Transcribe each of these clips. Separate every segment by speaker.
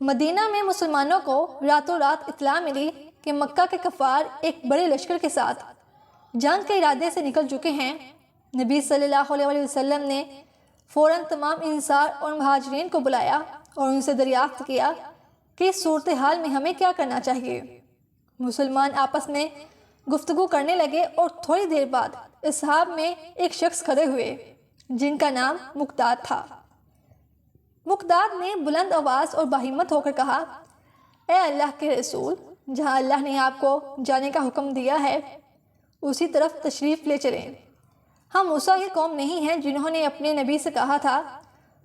Speaker 1: مدینہ میں مسلمانوں کو راتوں رات اطلاع ملی کہ مکہ کے کفار ایک بڑے لشکر کے ساتھ جنگ کے ارادے سے نکل چکے ہیں۔ نبی صلی اللہ علیہ وسلم نے فوراً تمام انصار اور مہاجرین کو بلایا اور ان سے دریافت کیا کہ اس صورتحال میں ہمیں کیا کرنا چاہیے۔ مسلمان آپس میں گفتگو کرنے لگے اور تھوڑی دیر بعد اصحاب میں ایک شخص کھڑے ہوئے جن کا نام مقداد تھا۔ مقداد نے بلند آواز اور باہمت ہو کر کہا، اے اللہ کے رسول، جہاں اللہ نے آپ کو جانے کا حکم دیا ہے اسی طرف تشریف لے چلیں۔ ہم موسیٰ کی قوم نہیں ہیں جنہوں نے اپنے نبی سے کہا تھا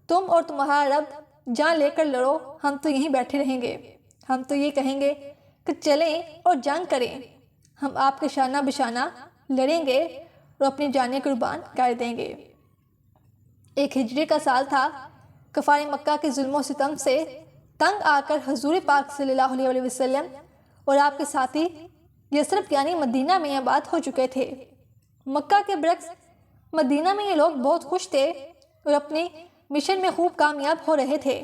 Speaker 1: تم اور تمہارا رب جان لے کر لڑو، ہم تو یہیں بیٹھے رہیں گے۔ ہم تو یہ کہیں گے کہ چلیں اور جنگ کریں، ہم آپ کے شانہ بشانہ لڑیں گے اور اپنی جانیں قربان کر دیں گے۔ ایک ہجری کا سال تھا۔ کفار مکہ کے ظلم و ستم سے تنگ آ کر حضور پاک صلی اللہ علیہ وسلم اور آپ کے ساتھی یثرب یعنی مدینہ میں آباد ہو چکے تھے۔ مکہ کے برعکس مدینہ میں یہ لوگ بہت خوش تھے اور اپنی مشن میں خوب کامیاب ہو رہے تھے۔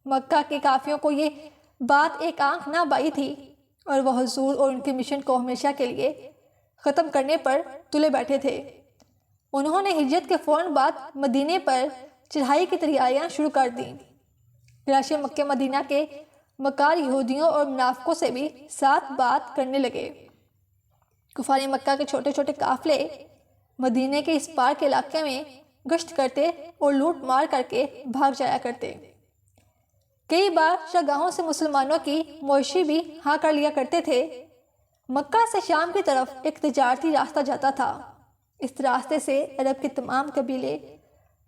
Speaker 1: مکہ کے کافیوں کو یہ بات ایک آنکھ نہ بائی تھی اور وہ حضور اور ان کے مشن کو ہمیشہ کے لیے ختم کرنے پر تلے بیٹھے تھے۔ انہوں نے ہجرت کے فوراً بعد مدینے پر چڑھائی کی تیاریاں شروع کر دیں۔ قریش مکہ مدینہ کے مکار یہودیوں اور منافقوں سے بھی ساتھ بات کرنے لگے۔ کفار مکہ کے چھوٹے چھوٹے قافلے مدینے کے اس پار کے علاقے میں گشت کرتے اور لوٹ مار کر کے بھاگ جایا کرتے۔ کئی بار شاہگاہوں سے مسلمانوں کی مویشی بھی ہاں کر لیا کرتے تھے۔ مکہ سے شام کی طرف ایک تجارتی راستہ جاتا تھا۔ اس راستے سے عرب کے تمام قبیلے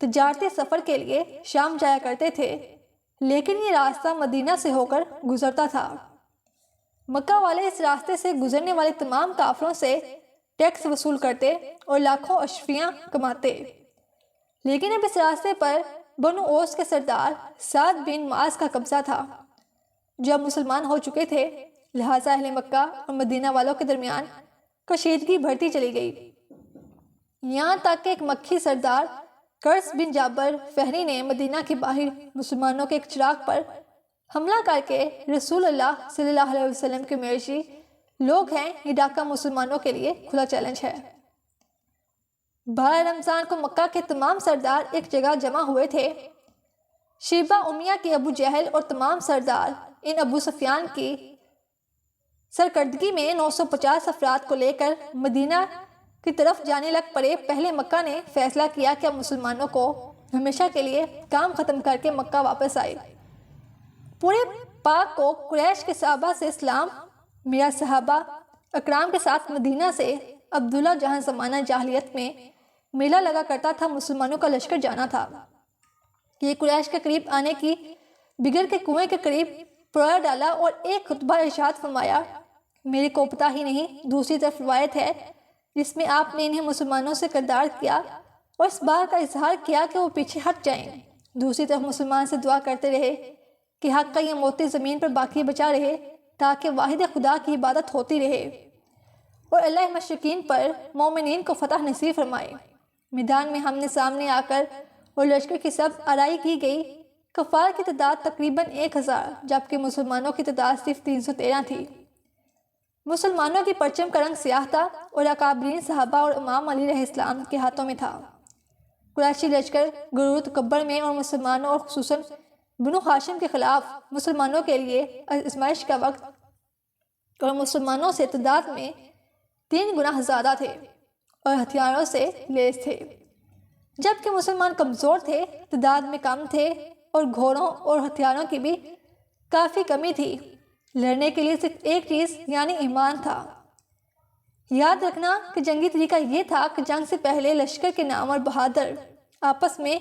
Speaker 1: تجارتی سفر کے لیے شام جایا کرتے تھے، لیکن یہ راستہ مدینہ سے ہو کر گزرتا تھا۔ مکہ والے اس راستے سے گزرنے والے تمام کافروں سے ٹیکس وصول کرتے اور لاکھوں اشفیاں کماتے، لیکن اب اس راستے پر بنو اوس کے سردار سعد بن معاذ کا قبضہ تھا، جو اب مسلمان ہو چکے تھے، لہٰذا اہل مکہ اور مدینہ والوں کے درمیان کشیدگی بڑھتی چلی گئی، یہاں تک کہ ایک مکھی سردار قرظ بن جابر فہری نے مدینہ کے باہر مسلمانوں کے ایک چراغ پر حملہ کر کے رسول اللہ صلی اللہ علیہ وسلم کے مویشی لوگ ہیں، یہ ڈاکہ مسلمانوں کے لیے کھلا چیلنج ہے۔ 12 رمضان کو مکہ کے تمام سردار ایک جگہ جمع ہوئے تھے۔ شیبہ امیہ کے ابو جہل اور تمام سردار ان ابو سفیان کی سرکردگی میں 950 افراد کو لے کر مدینہ کی طرف جانے لگ پڑے۔ پہلے مکہ نے فیصلہ کیا کہ مسلمانوں کو ہمیشہ کے لیے کام ختم کر کے مکہ واپس آئے۔ پورے پاک کو قریش کے صحابہ سے اسلام، میرا صحابہ اکرام کے ساتھ مدینہ سے عبداللہ جہاں زمانہ جاہلیت میں میلہ لگا کرتا تھا مسلمانوں کا لشکر جانا تھا۔ یہ قریش کے قریب آنے کی بگر کے کنویں کے قریب پرویا ڈالا اور ایک خطبہ ارشاد فرمایا، میرے کو پتہ ہی نہیں۔ دوسری طرف روایت ہے جس میں آپ نے انہیں مسلمانوں سے کردار کیا اور اس بات کا اظہار کیا کہ وہ پیچھے ہٹ جائیں۔ دوسری طرف مسلمان سے دعا کرتے رہے کہ حق کا یہ موتی زمین پر باقی بچا رہے تاکہ واحد خدا کی عبادت ہوتی رہے اور اللہ مشرکین پر مومنین کو فتح نصیب فرمائے۔ میدان میں ہم نے سامنے آ کر اور لشکر کی سب آرائی کی گئی۔ کفار کی تعداد تقریباً 1000 جبکہ مسلمانوں کی تعداد صرف 313 تھی۔ مسلمانوں کی پرچم کا رنگ سیاہ تھا اور اکابرین صحابہ اور امام علی علیہ السلام کے ہاتھوں میں تھا۔ قریشی لشکر غرور تکبر میں اور مسلمانوں اور خصوصاً بنو ہاشم کے خلاف مسلمانوں کے لیے آزمائش کا وقت اور مسلمانوں سے تعداد میں 3 گنا زیادہ تھے اور ہتھیاروں سے لیس تھے، جبکہ مسلمان کمزور تھے، تعداد میں کم تھے اور گھوڑوں اور ہتھیاروں کی بھی کافی کمی تھی۔ لڑنے کے لیے صرف ایک چیز یعنی ایمان تھا۔ یاد رکھنا کہ جنگی طریقہ یہ تھا کہ جنگ سے پہلے لشکر کے نامور بہادر آپس میں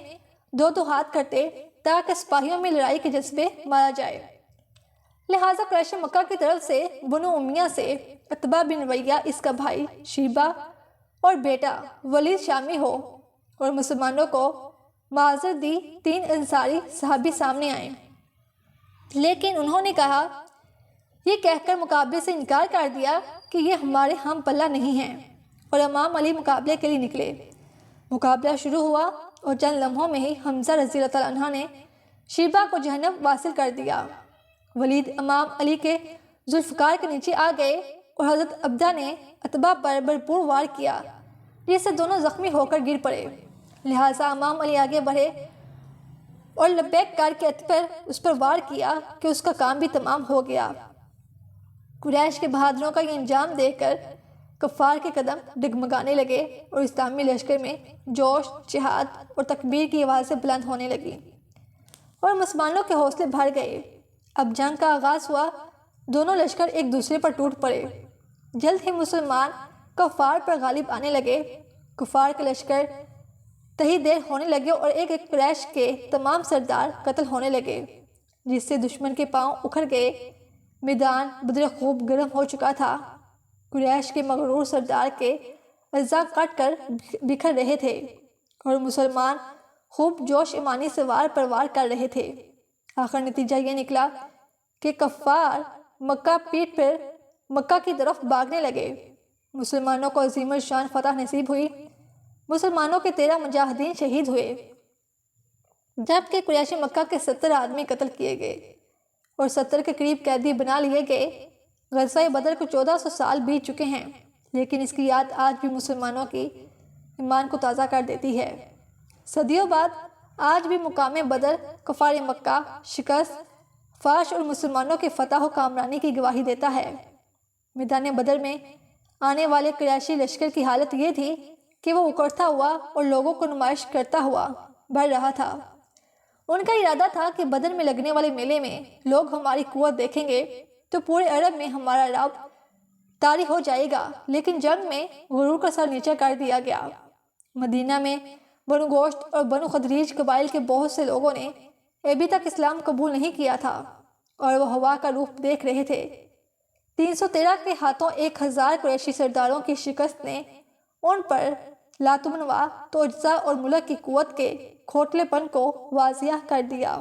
Speaker 1: دو ہاتھ کرتے تاکہ سپاہیوں میں لڑائی کے جذبے مارا جائے۔ لہٰذا قریش مکہ کی طرف سے بنو امیہ سے عتبہ بن ربیعہ، اس کا بھائی شیبہ اور بیٹا ولید شامی ہو، اور مسلمانوں کو معذرت دی 3 انصاری صحابی سامنے آئے، لیکن انہوں نے کہا یہ کہہ کر مقابلے سے انکار کر دیا کہ یہ ہمارے ہم پلہ نہیں ہیں، اور امام علی مقابلے کے لیے نکلے۔ مقابلہ شروع ہوا اور چند لمحوں میں ہی حمزہ رضی اللہ عنہ نے شیبہ کو جہنم واصل کر دیا۔ ولید امام علی کے ذوالفقار کے نیچے آ گئے اور حضرت عبدہ نے اتباع پر بھرپور وار کیا، جس سے دونوں زخمی ہو کر گر پڑے۔ لہٰذا امام علی آگے بڑھے اور لبیک کر کے اس پر وار کیا کہ اس کا کام بھی تمام ہو گیا۔ قریش کے بہادروں کا یہ انجام دیکھ کر کفار کے قدم ڈگمگانے لگے اور اسلامی لشکر میں جوش، جہاد اور تکبیر کی آوازیں بلند ہونے لگی اور مسلمانوں کے حوصلے بھر گئے۔ اب جنگ کا آغاز ہوا، دونوں لشکر ایک دوسرے پر ٹوٹ پڑے۔ جلد ہی مسلمان کفار پر غالب آنے لگے۔ کفار کے لشکر تہی دیر ہونے لگے اور ایک ایک قریش کے تمام سردار قتل ہونے لگے، جس سے دشمن کے پاؤں اکھڑ گئے۔ میدان بدر خوب گرم ہو چکا تھا۔ قریش کے مغرور سردار کے اعضاء کٹ کر بکھر رہے تھے اور مسلمان خوب جوش ایمانی سے وار پر وار کر رہے تھے۔ آخر نتیجہ یہ نکلا کہ کفار مکہ پیٹ پر مکہ کی طرف بھاگنے لگے۔ مسلمانوں کو عظیم الشان فتح نصیب ہوئی۔ مسلمانوں کے 13 مجاہدین شہید ہوئے، جبکہ قریش مکہ کے 70 آدمی قتل کیے گئے اور 70 کے قریب قیدی بنا لیے گئے۔ غزوہ بدر کو 1400 سال بیت چکے ہیں، لیکن اس کی یاد آج بھی مسلمانوں کی ایمان کو تازہ کر دیتی ہے۔ صدیوں بعد آج بھی مقام بدر کفار مکہ شکست، فاش اور مسلمانوں کے فتح و کامرانی کی گواہی دیتا ہے۔ میدان بدر میں آنے والے قریشی لشکر کی حالت یہ تھی کہ وہ اکڑتا ہوا اور لوگوں کو نمائش کرتا ہوا بڑھ رہا تھا۔ ان کا ارادہ تھا کہ بدر میں لگنے والے میلے میں لوگ ہماری قوت دیکھیں گے تو پورے عرب میں ہمارا رعب طاری ہو جائے گا، لیکن جنگ میں غرور کا سر نیچے کر دیا گیا۔ مدینہ میں بنو گوشت اور بنو خدریج قبائل کے بہت سے لوگوں نے ابھی تک اسلام قبول نہیں کیا تھا اور وہ ہوا کا روپ دیکھ رہے تھے۔ 313 کے ہاتھوں 1000 قریشی سرداروں کی شکست نے ان پر لاتمنوا، توجزہ اور ملک کی قوت کے کھوٹلے پن کو واضح کر دیا۔